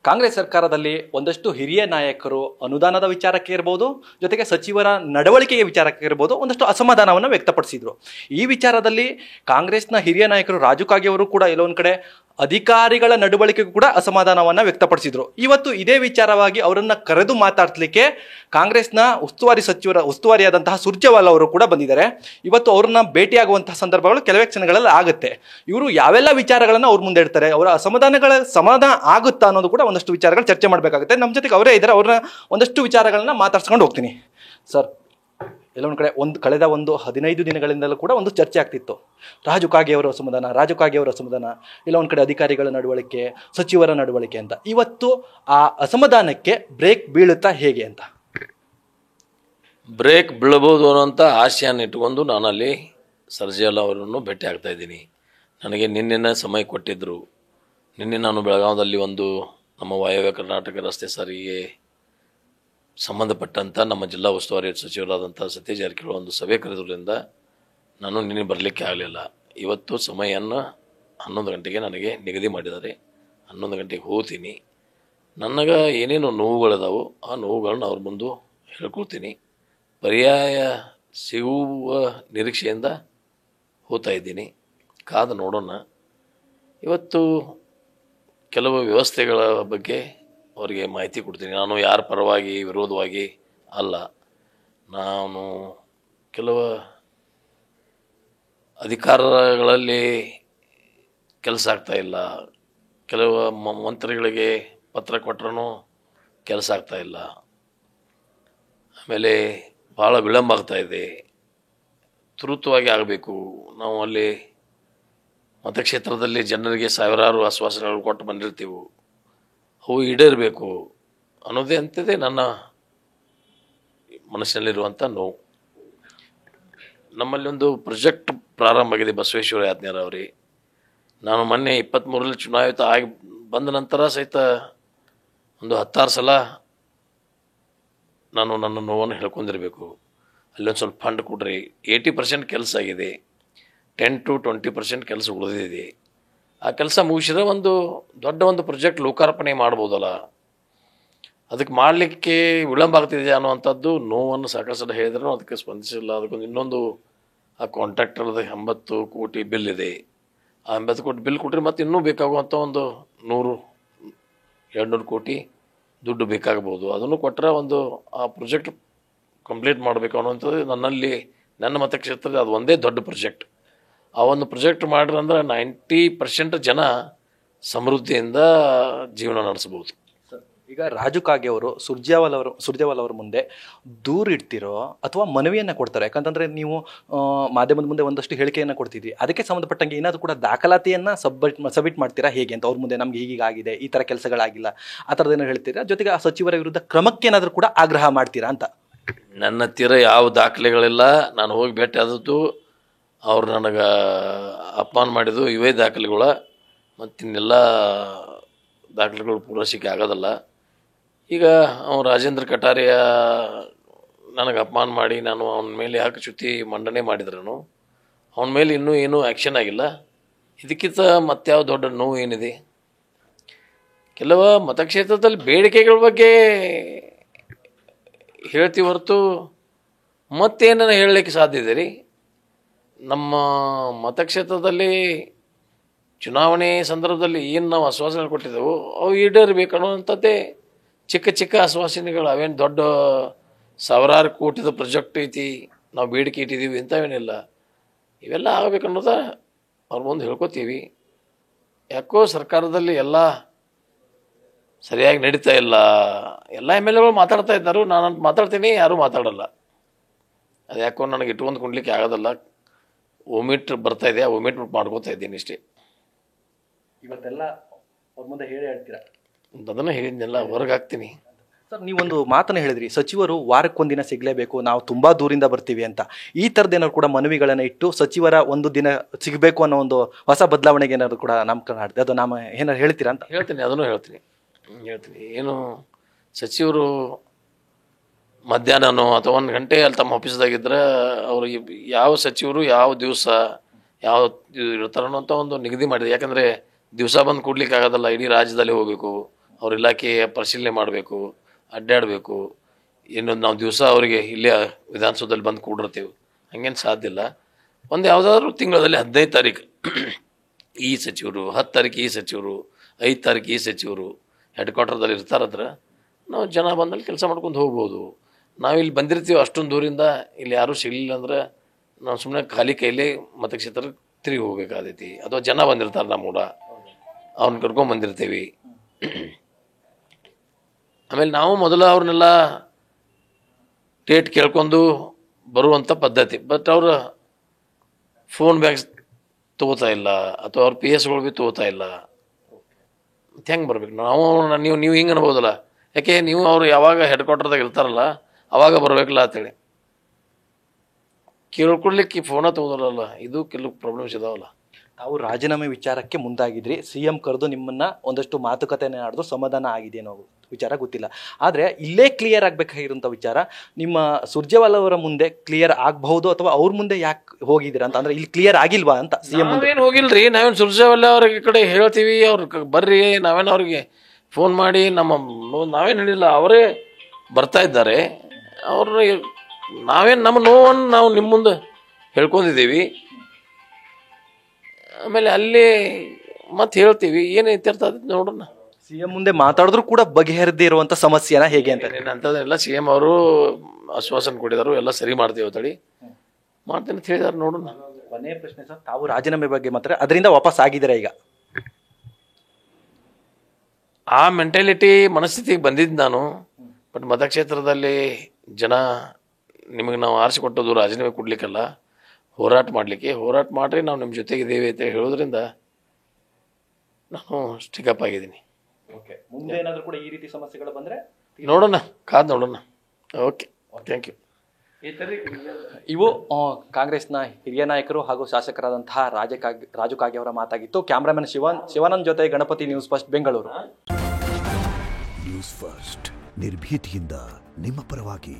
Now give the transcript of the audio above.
ಕಾಂಗ್ರೆಸ್ ಸರ್ಕಾರದಲ್ಲಿ ಒಂದಷ್ಟು ಹಿರಿಯ ನಾಯಕರು ಅನುದಾನದ ವಿಚಾರಕ್ಕೆ ಇರಬಹುದು, ಜೊತೆಗೆ ಸಚಿವರ ನಡವಳಿಕೆಯ ವಿಚಾರಕ್ಕೆ ಇರಬಹುದು, ಒಂದಷ್ಟು ಅಸಮಾಧಾನವನ್ನು ವ್ಯಕ್ತಪಡಿಸಿದ್ರು. ಈ ವಿಚಾರದಲ್ಲಿ ಕಾಂಗ್ರೆಸ್ನ ಹಿರಿಯ ನಾಯಕರು ರಾಜು ಕಾಗೆ ಅವರು ಕೂಡ ಎಲ್ಲೊಂದು ಕಡೆ ಅಧಿಕಾರಿಗಳ ನಡವಳಿಕೆಗೂ ಕೂಡ ಅಸಮಾಧಾನವನ್ನ ವ್ಯಕ್ತಪಡಿಸಿದ್ರು. ಇವತ್ತು ಇದೇ ವಿಚಾರವಾಗಿ ಅವರನ್ನ ಕರೆದು ಮಾತಾಡ್ಲಿಕ್ಕೆ ಕಾಂಗ್ರೆಸ್ನ ಉಸ್ತುವಾರಿಯಾದಂತಹ ಸುರ್ಜೇವಾಲಾ ಅವರು ಕೂಡ ಬಂದಿದ್ದಾರೆ. ಇವತ್ತು ಅವ್ರನ್ನ ಭೇಟಿಯಾಗುವಂತಹ ಸಂದರ್ಭಗಳು ಕೆಲವೇ ಕ್ಷಣಗಳಲ್ಲಿ ಆಗುತ್ತೆ. ಇವರು ಯಾವೆಲ್ಲ ವಿಚಾರಗಳನ್ನ ಅವ್ರ ಮುಂದೆ ಇಡ್ತಾರೆ, ಅವರ ಸಮಾಧಾನ ಆಗುತ್ತಾ ಅನ್ನೋದು ಕೂಡ ಒಂದಷ್ಟು ವಿಚಾರಗಳು ಚರ್ಚೆ ಮಾಡಬೇಕಾಗುತ್ತೆ. ನಮ್ಮ ಜೊತೆಗೆ ಅವರೇ ಇದ್ದಾರೆ, ಅವ್ರನ್ನ ಒಂದಷ್ಟು ವಿಚಾರಗಳನ್ನ ಮಾತಾಡ್ಸ್ಕೊಂಡು ಹೋಗ್ತೀನಿ. ಸರ್, ಎಲ್ಲೊಂದು ಕಡೆ ಕಳೆದ 15 ದಿನಗಳಿಂದಲೂ ಕೂಡ ಒಂದು ಚರ್ಚೆ ಆಗ್ತಿತ್ತು. ರಾಜು ಕಾಗೆ ಅವರ ಅಸಮಾಧಾನ, ಇಲ್ಲ ಒಂದು ಕಡೆ ಅಧಿಕಾರಿಗಳ ನಡವಳಿಕೆ, ಸಚಿವರ ನಡವಳಿಕೆ ಅಂತ. ಇವತ್ತು ಆ ಅಸಮಾಧಾನಕ್ಕೆ ಬ್ರೇಕ್ ಬೀಳುತ್ತಾ ಹೇಗೆ ಅಂತ? ಬ್ರೇಕ್ ಬೀಳಬಹುದು ಅನ್ನೋಂಥ ಆಶೆಯನ್ನು ಇಟ್ಟುಕೊಂಡು ನಾನು ಅಲ್ಲಿ ಸರ್ಜೇವಾಲಾ ಅವರನ್ನು ಭೇಟಿ ಆಗ್ತಾ ಇದ್ದೀನಿ. ನನಗೆ ನಿನ್ನೆ ಸಮಯ ಕೊಟ್ಟಿದ್ದರು. ನಿನ್ನೆ ನಾನು ಬೆಳಗಾವದಲ್ಲಿ ನಮ್ಮ ವಾಯವ್ಯ ಕರ್ನಾಟಕ ರಸ್ತೆ ಸಾರಿಗೆ ಸಂಬಂಧಪಟ್ಟಂಥ ನಮ್ಮ ಜಿಲ್ಲಾ ಉಸ್ತುವಾರಿ ಸಚಿವರಾದಂಥ ಸತೀಶ್ ಜಾರಕಿಹೊಳಿ ಒಂದು ಸಭೆ ಕರೆದ್ರಿಂದ ನಾನು ನಿನ್ನೆ ಬರಲಿಕ್ಕೆ ಆಗಲಿಲ್ಲ. ಇವತ್ತು ಸಮಯವನ್ನು 11 ಗಂಟೆಗೆ ನನಗೆ ನಿಗದಿ ಮಾಡಿದ್ದಾರೆ. 11 ಗಂಟೆಗೆ ಹೋಗ್ತೀನಿ. ನನಗೆ ಏನೇನು ನೋವುಗಳಿದಾವೋ ಆ ನೋವುಗಳನ್ನ ಅವ್ರ ಮುಂದೆ ಹೇಳ್ಕೊಳ್ತೀನಿ. ಪರ್ಯಾಯ ಸಿಗುವ ನಿರೀಕ್ಷೆಯಿಂದ ಹೋಗ್ತಾ ಇದ್ದೀನಿ. ಕಾದು ನೋಡೋಣ. ಇವತ್ತು ಕೆಲವು ವ್ಯವಸ್ಥೆಗಳ ಬಗ್ಗೆ ಅವರಿಗೆ ಮಾಹಿತಿ ಕೊಡ್ತೀನಿ. ನಾನು ಯಾರ ಪರವಾಗಿ ವಿರೋಧವಾಗಿ ಅಲ್ಲ. ನಾನು ಕೆಲವು ಅಧಿಕಾರಗಳಲ್ಲಿ ಕೆಲಸ ಆಗ್ತಾ ಇಲ್ಲ, ಕೆಲವು ಮಂತ್ರಿಗಳಿಗೆ ಪತ್ರ ಕೊಟ್ಟರೂ ಕೆಲಸ ಆಗ್ತಾ ಇಲ್ಲ, ಆಮೇಲೆ ಭಾಳ ವಿಳಂಬ ಆಗ್ತಾ ಇದೆ. ತುರ್ತುವಾಗಿ ಆಗಬೇಕು. ನಾವು ಅಲ್ಲಿ ಮತಕ್ಷೇತ್ರದಲ್ಲಿ ಜನರಿಗೆ ಸಾವಿರಾರು ಆಶ್ವಾಸನೆಗಳು ಕೊಟ್ಟು ಬಂದಿರ್ತೀವಿ, ಅವು ಈಡೇರಬೇಕು ಅನ್ನೋದೇ ಅಂತಿದೆ ನನ್ನ ಮನಸ್ಸಿನಲ್ಲಿರುವಂಥ ನೋವು. ನಮ್ಮಲ್ಲಿ ಒಂದು ಪ್ರಾಜೆಕ್ಟ್ ಪ್ರಾರಂಭ ಆಗಿದೆ, ಬಸವೇಶ್ವರ ಯಾತ್ನ್ಯಾರ ಅವರೇ. ನಾನು ಮೊನ್ನೆ 23ರಲ್ಲಿ ಚುನಾಯಿತ ಆಗಿ ಬಂದ ನಂತರ ಸಹಿತ ಒಂದು 10 ಸಲ ನಾನು ನನ್ನ ನೋವನ್ನು ಹೇಳ್ಕೊಂಡಿರಬೇಕು. ಅಲ್ಲೊಂದು ಸ್ವಲ್ಪ ಫಂಡ್ ಕೊಡ್ರಿ. 80% ಕೆಲಸ ಆಗಿದೆ, 10 to 20% ಕೆಲಸ ಉಳಿದಿದೆ. ಆ ಕೆಲಸ ಮುಗಿಸಿದ್ರೆ ದೊಡ್ಡ ಪ್ರಾಜೆಕ್ಟ್ ಲೋಕಾರ್ಪಣೆ ಮಾಡ್ಬೋದಲ್ಲ. ಅದಕ್ಕೆ ಮಾಡಲಿಕ್ಕೆ ವಿಳಂಬ ಆಗ್ತಿದೆ ಅನ್ನುವಂಥದ್ದು ನೋವನ್ನು ಸಾಕಷ್ಟು ಹೇಳಿದ್ರು. ಅದಕ್ಕೆ ಸ್ಪಂದಿಸಿಲ್ಲ. ಅದಕ್ಕೊಂದು ಇನ್ನೊಂದು ಆ ಕಾಂಟ್ರಾಕ್ಟರ್ದು 80 ಕೋಟಿ ಬಿಲ್ ಇದೆ. ಆ 80 ಕೋಟಿ ಬಿಲ್ ಕೊಟ್ಟರೆ ಮತ್ತೆ ಇನ್ನೂ ಬೇಕಾಗುವಂಥ 100-200 ಕೋಟಿ ದುಡ್ಡು ಬೇಕಾಗ್ಬೋದು. ಅದನ್ನು ಕೊಟ್ಟರೆ ಆ ಪ್ರಾಜೆಕ್ಟ್ ಕಂಪ್ಲೀಟ್ ಮಾಡಬೇಕು ಅನ್ನುವಂಥದ್ದು ನನ್ನ ಮತಕ್ಷೇತ್ರದ ಅದು ಒಂದೇ ದೊಡ್ಡ ಪ್ರಾಜೆಕ್ಟ್. ಆ ಒಂದು ಪ್ರಾಜೆಕ್ಟ್ ಮಾಡಿದ್ರೆ 90% ಜನ ಸಮೃದ್ಧಿಯಿಂದ ಜೀವನ ನಡೆಸಬಹುದು. ಈಗ ರಾಜು ಕಾಗೆ ಅವರು ಸುರ್ಜೇವಾಲಾ ಅವರ ಮುಂದೆ ದೂರು ಇಡ್ತಿರೋ ಅಥವಾ ಮನವಿಯನ್ನು ಕೊಡ್ತಾರೆ? ಯಾಕಂತಂದರೆ ನೀವು ಮಾಧ್ಯಮದ ಮುಂದೆ ಒಂದಷ್ಟು ಹೇಳಿಕೆಯನ್ನು ಕೊಡ್ತಿದ್ರಿ. ಅದಕ್ಕೆ ಸಂಬಂಧಪಟ್ಟಂಗೆ ಏನಾದರೂ ಕೂಡ ದಾಖಲಾತಿಯನ್ನು ಸಬ್ಮಿಟ್ ಮಾಡ್ತೀರಾ ಹೇಗೆ ಅಂತ? ಅವ್ರ ಮುಂದೆ ನಮಗೆ ಹೀಗಾಗಿದೆ, ಈ ಥರ ಕೆಲಸಗಳಾಗಿಲ್ಲ, ಆ ಥರದ್ದೇನೋ ಹೇಳ್ತೀರಾ? ಜೊತೆಗೆ ಆ ಸಚಿವರ ವಿರುದ್ಧ ಕ್ರಮಕ್ಕೆ ಏನಾದರೂ ಕೂಡ ಆಗ್ರಹ ಮಾಡ್ತೀರಾ ಅಂತ? ನನ್ನ ಹತ್ತಿರ ಯಾವ ದಾಖಲೆಗಳಿಲ್ಲ. ನಾನು ಹೋಗಿ ಭೇಟಿ ಆದದ್ದು, ಅವ್ರು ನನಗೆ ಅಪಮಾನ ಮಾಡಿದ್ದು ಇವೇ ದಾಖಲೆಗಳು. ಮತ್ತಿನ್ನೆಲ್ಲ ದಾಖಲೆಗಳು ಪೂರೈಸಿಕೆ ಆಗೋದಲ್ಲ. ಈಗ ರಾಜೇಂದ್ರ ಕಟಾರಿಯ ನನಗೆ ಅಪಮಾನ ಮಾಡಿ ನಾನು ಅವನ ಮೇಲೆ ಯಾಕೆ ಚ್ಯುತಿ ಮಂಡನೆ ಮಾಡಿದ್ರೂ ಅವನ ಮೇಲೆ ಇನ್ನೂ ಏನೂ ಆ್ಯಕ್ಷನ್ ಆಗಿಲ್ಲ. ಇದಕ್ಕಿಂತ ಮತ್ಯಾವ ದೊಡ್ಡ ನೋವು ಏನಿದೆ? ಕೆಲವು ಮತಕ್ಷೇತ್ರದಲ್ಲಿ ಬೇಡಿಕೆಗಳ ಬಗ್ಗೆ ಹೇಳ್ತೀವಿ ಹೊರತು ಮತ್ತೇನ ಹೇಳಲಿಕ್ಕೆ ಸಾಧ್ಯ ಇದೆ ರೀ? ನಮ್ಮ ಮತಕ್ಷೇತ್ರದಲ್ಲಿ ಚುನಾವಣೆ ಸಂದರ್ಭದಲ್ಲಿ ಏನು ನಾವು ಆಶ್ವಾಸನೆ ಕೊಟ್ಟಿದ್ದೆವು ಅವು ಈಡೇರಬೇಕು ಅನ್ನೋವಂಥದ್ದೇ ಚಿಕ್ಕ ಆಶ್ವಾಸನೆಗಳು. ಅವೇನು ದೊಡ್ಡ ಸಾವಿರಾರು ಕೋಟಿದ ಪ್ರಾಜೆಕ್ಟ್ ಐತಿ, ನಾವು ಬೇಡಿಕೆ ಇಟ್ಟಿದ್ದೀವಿ ಇಂಥವೇನಿಲ್ಲ. ಇವೆಲ್ಲ ಆಗಬೇಕು ಅನ್ನೋದ ಅವ್ರ ಮುಂದೆ ಹೇಳ್ಕೊತೀವಿ. ಯಾಕೋ ಸರ್ಕಾರದಲ್ಲಿ ಎಲ್ಲ ಸರಿಯಾಗಿ ನಡೀತಾ ಇಲ್ಲ. ಎಲ್ಲ MLAಗಳು ಮಾತಾಡ್ತಾ ಇದ್ದಾರೆ, ನಾನು ಮಾತಾಡ್ತೀನಿ, ಯಾರೂ ಮಾತಾಡಲ್ಲ. ಅದು ಯಾಕೋ ನನಗೆ ಇಟ್ಕೊಂಡು ಕೊಂಡ್ಲಿಕ್ಕೆ ಆಗೋದಲ್ಲ. ಒಮಿಟ್ ಬರ್ತಾ ಇದೆ, ಒಮಿಟ್ ಮಾಡ್ಕೋತಾ ಇದ್ದೀನಿ ಇಷ್ಟೇ. ಇವತ್ತೆಲ್ಲ ಅವ್ರ ಮುಂದೆ ಹೇಳಿ ಹೇಳ್ತೀರಾ? ಅದನ್ನು ಹೇಳಿದ್ನೆಲ್ಲ ಹೊರಗೆ ಹಾಕ್ತೀನಿ. ಸರ್, ನೀವೊಂದು ಮಾತನ್ನು ಹೇಳಿದ್ರಿ, ಸಚಿವರು ವಾರಕ್ಕೊಂದಿನ ಸಿಗಲೇಬೇಕು, ನಾವು ತುಂಬ ದೂರಿಂದ ಬರ್ತೀವಿ ಅಂತ. ಈ ಥರದ್ದೇನಾದ್ರು ಕೂಡ ಮನವಿಗಳನ್ನು ಇಟ್ಟು ಸಚಿವರ ಒಂದು ದಿನ ಸಿಗಬೇಕು ಅನ್ನೋ ಒಂದು ಹೊಸ ಬದಲಾವಣೆಗೆ ಏನಾದ್ರು ಕೂಡ ನಾಮಕರಣ ಮಾಡಿದೆ, ಅದು ನಾಮ ಏನಾದ್ರು ಹೇಳ್ತೀರಾ ಅಂತ? ಹೇಳ್ತೀನಿ, ಅದನ್ನು ಹೇಳ್ತೀನಿ. ಏನು ಸಚಿವರು ಮಧ್ಯಾಹ್ನನೋ ಅಥವಾ 1 ಗಂಟೆ ಅಲ್ಲಿ ತಮ್ಮ ಆಫೀಸ್ದಾಗಿದ್ದರೆ ಅವರು ಯಾವ ಸಚಿವರು ಯಾವ ದಿವಸ ಯಾವ ಇರ್ತಾರೋ ಅಂತ ಒಂದು ನಿಗದಿ ಮಾಡಿದೆ. ಯಾಕಂದರೆ ದಿವಸ ಬಂದು ಕೊಡ್ಲಿಕ್ಕೆ ಆಗೋದಲ್ಲ, ಇಡೀ ರಾಜ್ಯದಲ್ಲಿ ಹೋಗಬೇಕು. ಅವ್ರ ಇಲಾಖೆಯ ಪರಿಶೀಲನೆ ಮಾಡಬೇಕು, ಅಡ್ಡಾಡಬೇಕು. ಇನ್ನೊಂದು ನಾವು ದಿವಸ ಅವರಿಗೆ ಇಲ್ಲೇ ವಿಧಾನಸೌಧದಲ್ಲಿ ಬಂದು ಕೂಡಿರ್ತೀವಿ, ಹಂಗೇನು ಸಾಧ್ಯ ಇಲ್ಲ. ಒಂದು ಯಾವುದಾದ್ರೂ ತಿಂಗಳಲ್ಲಿ 15 ತಾರೀಕು ಈ ಸಚಿವರು, 10 ತಾರೀಕು ಈ ಸಚಿವರು, 5 ತಾರೀಕು ಈ ಸಚಿವರು ಹೆಡ್ ಕ್ವಾರ್ಟರ್ದಲ್ಲಿ ಇರ್ತಾರತ್ರ ನಾವು ಜನ ಬಂದಲ್ಲಿ ಕೆಲಸ ಮಾಡ್ಕೊಂಡು ಹೋಗ್ಬೋದು. ನಾವಿಲ್ಲಿ ಬಂದಿರ್ತೀವಿ ಅಷ್ಟೊಂದು ದೂರಿಂದ, ಇಲ್ಲಿ ಯಾರೂ ಸಿಗಲಿಲ್ಲ ಅಂದ್ರೆ ನಾವು ಸುಮ್ಮನೆ ಖಾಲಿ ಕೈಲೇ ಮತಕ್ಷೇತ್ರಕ್ಕೆ ತಿರುಗಿ ಹೋಗ್ಬೇಕಾದೈತಿ. ಅಥವಾ ಜನ ಬಂದಿರ್ತಾರೆ ನಮ್ಮ ಕೂಡ, ಅವ್ರನ್ನ ಕರ್ಕೊಂಡು ಬಂದಿರ್ತೀವಿ. ಆಮೇಲೆ ನಾವು ಮೊದಲು ಅವ್ರನ್ನೆಲ್ಲ ಡೇಟ್ ಕೇಳ್ಕೊಂಡು ಬರುವಂಥ ಪದ್ಧತಿ. ಬಟ್ ಅವ್ರ ಫೋನ್ ಬ್ಯಾಗ್ಸ್ ತೊಗೋತಾ ಇಲ್ಲ, ಅಥವಾ ಅವ್ರ PS ಗಳು ಭೀ ತೊಗೋತಾ ಇಲ್ಲ. ಮತ್ತೆ ಹೆಂಗೆ ಬರ್ಬೇಕು ನಾವು? ನೀವು ಹಿಂಗೆ ಅನ್ಬೋದಲ್ಲ, ಯಾಕೆ ನೀವು ಅವ್ರು ಯಾವಾಗ ಹೆಡ್ ಕ್ವಾರ್ಟರ್ದಾಗ ಇರ್ತಾರಲ್ಲ ಅವಾಗ ಬರಬೇಕಲ್ಲ ಅಂತೇಳಿ ಕೇಳ್ಕೊಡ್ಲಿಕ್ಕೆ ಫೋನ ತೊಗೋದಲ್ಲ. ಇದು ಕೆಲವು ಪ್ರಾಬ್ಲಮ್ಸ್ ಇದಾವಲ್ಲ. ತಾವು ರಾಜೀನಾಮೆ ವಿಚಾರಕ್ಕೆ ಮುಂದಾಗಿದ್ರಿ, CM ಕರೆದು ನಿಮ್ಮನ್ನ ಒಂದಷ್ಟು ಮಾತುಕತೆನೇ ಆಡಿದ್ರು, ಸಮಾಧಾನ ಆಗಿದೆ ಅನ್ನೋ ವಿಚಾರ ಗೊತ್ತಿಲ್ಲ. ಆದರೆ ಇಲ್ಲೇ ಕ್ಲಿಯರ್ ಆಗಬೇಕಾಗಿರೋಂಥ ವಿಚಾರ ನಿಮ್ಮ ಸುರ್ಜೇವಾಲಾ ಅವರ ಮುಂದೆ ಕ್ಲಿಯರ್ ಆಗಬಹುದು, ಅಥವಾ ಅವ್ರ ಮುಂದೆ ಯಾಕೆ ಹೋಗಿದ್ದೀರಾ ಅಂತ. ಅಂದ್ರೆ ಇಲ್ಲಿ ಕ್ಲಿಯರ್ ಆಗಿಲ್ವಾ ಅಂತ CM ಮುಂದೆ? ನಾವೇನು ಹೋಗಿಲ್ರಿ, ನಾವೇನು ಸುರ್ಜೇವಾಲಾ ಅವ್ರಿಗೆ ಕಡೆ ಹೇಳ್ತೀವಿ, ಅವ್ರ ಬರ್ರಿ, ನಾವೇನು ಅವ್ರಿಗೆ ಫೋನ್ ಮಾಡಿ ನಾವೇನು ಹೇಳಿಲ್ಲ, ಅವರೇ ಬರ್ತಾ ಇದ್ದಾರೆ. ಅವ್ರ ನಾವೇನು ನಮ್ಮ ನೋವನ್ನು ನಾವು ನಿಮ್ಮ ಮುಂದೆ ಹೇಳ್ಕೊಂಡಿದ್ದೀವಿ. ಆಮೇಲೆ ಅಲ್ಲಿ ಮತ್ತೆ ಹೇಳ್ತೀವಿ ಏನೈತೆ ನೋಡೋಣ. CM ಮುಂದೆ ಮಾತಾಡಿದ್ರು ಕೂಡ ಬಗೆಹರಿದೇ ಇರುವಂತ ಸಮಸ್ಯೆನ ಹೇಗೆ ಅಂತ ಅಂತದೆಲ್ಲ CM ಅವರು ಆಶ್ವಾಸನೆ ಕೊಟ್ಟಿದ್ದಾರೆ, ಎಲ್ಲ ಸರಿ ಮಾಡ್ತೀವಿ ತಡಿ ಮಾಡ್ತೇನೆ ಅಂತ ಹೇಳಿದಾರೆ. ನೋಡೋಣ. ಕೊನೆಯ ಪ್ರಶ್ನೆ ಸರ್, ತಾವು ರಾಜೀನಾಮೆ ಬಗ್ಗೆ ಮಾತ್ರ ಅದರಿಂದ ವಾಪಸ್ ಆಗಿದ್ದೀರಾ ಈಗ? ಆ ಮೆಂಟಾಲಿಟಿ ಮನಸ್ಥಿತಿಗೆ ಬಂದಿದ್ದು ನಾನು. ಬಟ್ ಮತಕ್ಷೇತ್ರದಲ್ಲಿ ಜನ ನಿಮಗೆ ನಾವು ಆರಿಸಿಕೊಟ್ಟೋದು ರಾಜೀನಾಮೆ ಕೊಡ್ಲಿಕ್ಕಲ್ಲ, ಹೋರಾಟ ಮಾಡಲಿಕ್ಕೆ. ಹೋರಾಟ ಮಾಡಿರಿ, ನಾವು ನಿಮ್ಮ ಜೊತೆಗಿದ್ದೀವಿ ಅಂತ ಹೇಳೋದ್ರಿಂದ ನಾನು ಸ್ಟಿಕಪ್ ಆಗಿದ್ದೀನಿ. ಮುಂದೆ ಏನಾದರೂ ಕೂಡ ಈ ರೀತಿ ಸಮಸ್ಯೆಗಳು ಬಂದರೆ ನೋಡೋಣ, ಕಾದು ನೋಡೋಣ. Okay, thank you. ಇವು ಕಾಂಗ್ರೆಸ್ನ ಹಿರಿಯ ನಾಯಕರು ಹಾಗೂ ಶಾಸಕರಾದಂತಹ ರಾಜು ಕಾಗೆ ಅವರ ಮಾತಾಗಿತ್ತು. ಕ್ಯಾಮ್ರಾಮನ್ ಶಿವಾನಂದ್ ಜೊತೆ Ganapati, news first, Bengaluru. News first, ನಿರ್ಭೀತಿಯಿಂದ ನಿಮ್ಮ ಪರವಾಗಿ.